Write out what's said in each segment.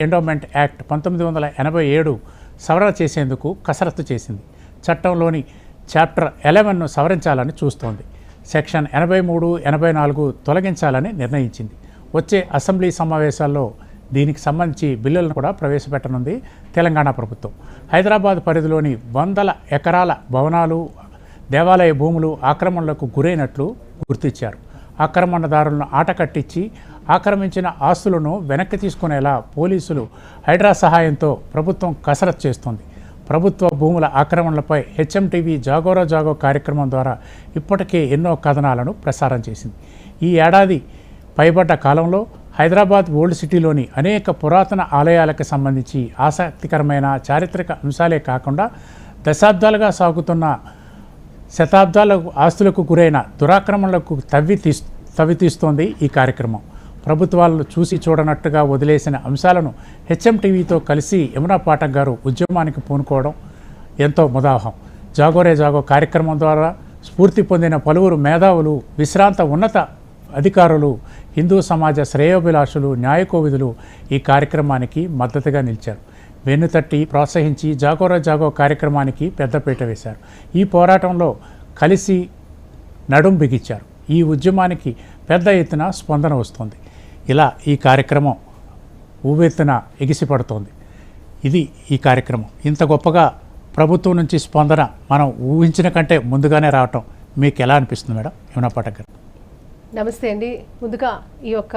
Endowment act 1987 సవరణ చేసేందుకు కసరత్తు చేసింది. చట్టంలోని చాప్టర్ 11ను సవరించాలని చూస్తోంది. సెక్షన్ 83, 84 తొలగించాలని నిర్ణయించింది. వచ్చే అసెంబ్లీ సమావేశాల్లో దీనికి సంబంధించి బిల్లులను కూడా ప్రవేశపెట్టనుంది తెలంగాణ ప్రభుత్వం. హైదరాబాద్ పరిధిలోని వందల ఎకరాల భవనాలు, దేవాలయ భూములు ఆక్రమణలకు గురైనట్లు గుర్తించారు. ఆక్రమణదారులను ఆట కట్టించి ఆక్రమించిన ఆస్తులను వెనక్కి తీసుకునేలా పోలీసులు హైడ్రా సహాయంతో ప్రభుత్వం కసరత్తు చేస్తోంది. ప్రభుత్వ భూముల ఆక్రమణలపై హెచ్ఎంటీవీ జాగోరా జాగో కార్యక్రమం ద్వారా ఇప్పటికే ఎన్నో కథనాలను ప్రసారం చేసింది. ఈ ఏడాది పైబడ్డ కాలంలో హైదరాబాద్ ఓల్డ్ సిటీలోని అనేక పురాతన ఆలయాలకు సంబంధించి ఆసక్తికరమైన చారిత్రక అంశాలే కాకుండా దశాబ్దాలుగా సాగుతున్న శతాబ్దాల ఆస్తులకు గురైన దురాక్రమణలకు తవ్వితీస్తోంది ఈ కార్యక్రమం. ప్రభుత్వాలను చూసి చూడనట్టుగా వదిలేసిన అంశాలను హెచ్ఎంటీవీతో కలిసి యమునా పాఠక్ గారు ఉద్యమానికి పూనుకోవడం ఎంతో ముదావహం. జాగోరే జాగో కార్యక్రమం ద్వారా స్ఫూర్తి పొందిన పలువురు మేధావులు, విశ్రాంత ఉన్నత అధికారులు, హిందూ సమాజ శ్రేయోభిలాషులు, న్యాయకోవిదులు ఈ కార్యక్రమానికి మద్దతుగా నిలిచారు. వెన్నుతట్టి ప్రోత్సహించి జాగోరా జాగో కార్యక్రమానికి పెద్దపీట వేశారు. ఈ పోరాటంలో కలిసి నడుం బిగించారు. ఈ ఉద్యమానికి పెద్ద ఎత్తున స్పందన వస్తుంది. ఇలా ఈ కార్యక్రమం ఊవెత్తున ఎగిసిపడుతోంది. ఇది ఈ కార్యక్రమం. ఇంత గొప్పగా ప్రభుత్వం నుంచి స్పందన మనం ఊహించిన కంటే ముందుగానే రావటం మీకు ఎలా అనిపిస్తుంది మేడం? యమునా పాఠక్ గారు నమస్తే అండి. ముందుగా ఈ యొక్క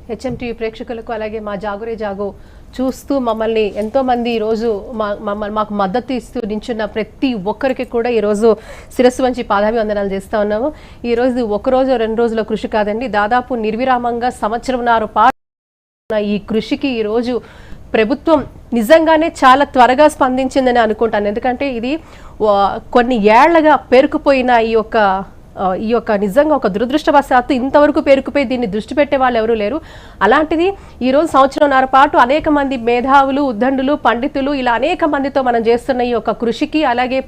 హెచ్ఎంటీవీ ప్రేక్షకులకు, అలాగే మా జాగోరే జాగో చూస్తూ మమ్మల్ని ఎంతోమంది ఈరోజు మాకు మద్దతు ఇస్తూ నించున్న ప్రతి ఒక్కరికి కూడా ఈరోజు శిరస్సు వంచి పాదాభివందనాలు చేస్తూ ఉన్నాము. ఈరోజు ఒకరోజు 2 రోజుల కృషి కాదండి, దాదాపు నిర్విరామంగా సంవత్సరంన్నర పాటు ఈ కృషికి ఈరోజు ప్రభుత్వం నిజంగానే చాలా త్వరగా స్పందించిందని అనుకుంటాను. ఎందుకంటే ఇది కొన్ని ఏళ్లగా పేరుకుపోయిన ఈ యొక్క నిజంగా ఒక దురదృష్టవశాత్తు ఇంతవరకు పేరుకుపోయి దీన్ని దృష్టి పెట్టే వాళ్ళు ఎవరూ లేరు. అలాంటిది ఈరోజు సంవత్సరంన్నర పాటు అనేక మంది మేధావులు, ఉద్దండులు, పండితులు ఇలా అనేక మందితో మనం చేస్తున్న ఈ యొక్క కృషికి, అలాగే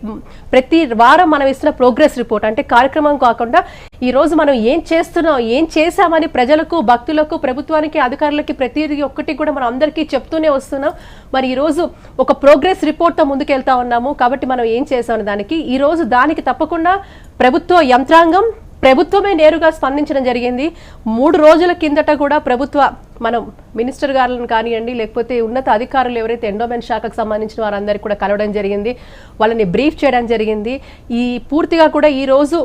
ప్రతి వారం మనం ఇస్తున్న ప్రోగ్రెస్ రిపోర్ట్ అంటే కార్యక్రమం కాకుండా ఈరోజు మనం ఏం చేస్తున్నాం, ఏం చేశామని ప్రజలకు, భక్తులకు, ప్రభుత్వానికి, అధికారులకి ప్రతి ఒక్కటి కూడా మనం అందరికీ చెప్తూనే వస్తున్నాం. మరి ఈరోజు ఒక ప్రోగ్రెస్ రిపోర్ట్తో ముందుకెళ్తా ఉన్నాము. కాబట్టి మనం ఏం చేసామని దానికి ఈరోజు దానికి తప్పకుండా ప్రభుత్వ యంత్రాంగం, ప్రభుత్వమే నేరుగా స్పందించడం జరిగింది. 3 రోజుల కిందట కూడా మనం మినిస్టర్ గారులను కానివ్వండి, లేకపోతే ఉన్నత అధికారులు ఎవరైతే ఎండోమెంట్ శాఖకు సంబంధించిన వారందరికీ కూడా కలవడం జరిగింది, వాళ్ళని బ్రీఫ్ చేయడం జరిగింది. ఈ పూర్తిగా కూడా ఈరోజు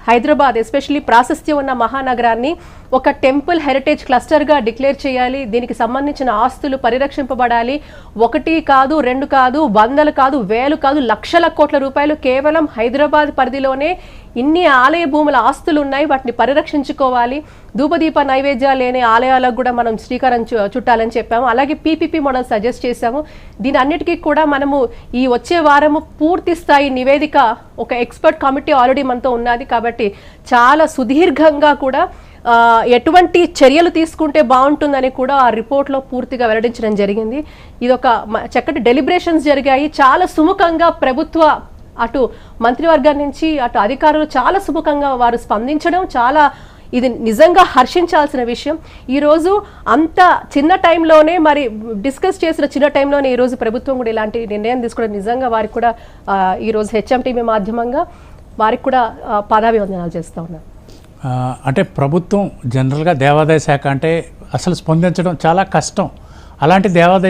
హైదరాబాద్ ఎస్పెషల్లీ ప్రాశస్త్యం ఉన్న మహానగరాన్ని ఒక టెంపుల్ హెరిటేజ్ క్లస్టర్గా డిక్లేర్ చేయాలి. దీనికి సంబంధించిన ఆస్తులు పరిరక్షింపబడాలి. 1 కాదు, 2 కాదు, 100 కాదు, 1000 కాదు, లక్షల కోట్ల రూపాయలు కేవలం హైదరాబాద్ పరిధిలోనే ఇన్ని ఆలయ భూముల ఆస్తులు ఉన్నాయి. వాటిని పరిరక్షించుకోవాలి. ధూపదీప నైవేద్యాలు లేని ఆలయాలకు కూడా మనం శ్రీకారం చుట్టాలని చెప్పాము. అలాగే పీపీపీ మనం సజెస్ట్ చేశాము. దీని అన్నిటికీ కూడా మనము ఈ వచ్చే వారము పూర్తి స్థాయి నివేదిక, ఒక ఎక్స్పర్ట్ కమిటీ ఆల్రెడీ మనతో ఉన్నది. కాబట్టి చాలా సుదీర్ఘంగా కూడా ఎటువంటి చర్యలు తీసుకుంటే బాగుంటుందని కూడా ఆ రిపోర్ట్లో పూర్తిగా వెల్లడించడం జరిగింది. ఇది ఒక చక్కటి డెలిబరేషన్స్ జరిగాయి. చాలా సుముఖంగా ప్రభుత్వ అటు మంత్రివర్గం నుంచి అటు అధికారులు చాలా సుముఖంగా వారు స్పందించడం ఇది నిజంగా హర్షించాల్సిన విషయం. ఈరోజు అంత చిన్న టైంలోనే మరి డిస్కస్ చేసిన చిన్న టైంలోనే ఈరోజు ప్రభుత్వం కూడా ఇలాంటి నిర్ణయం తీసుకోవడం నిజంగా వారికి కూడా ఈరోజు హెచ్ఎంటీవీ మాధ్యమంగా వారికి కూడా పాదాభివందనాలు చేస్తూ ఉన్నారు. అంటే ప్రభుత్వం జనరల్గా దేవాదాయ శాఖ అంటే అసలు స్పందించడం చాలా కష్టం. అలాంటి దేవాదాయ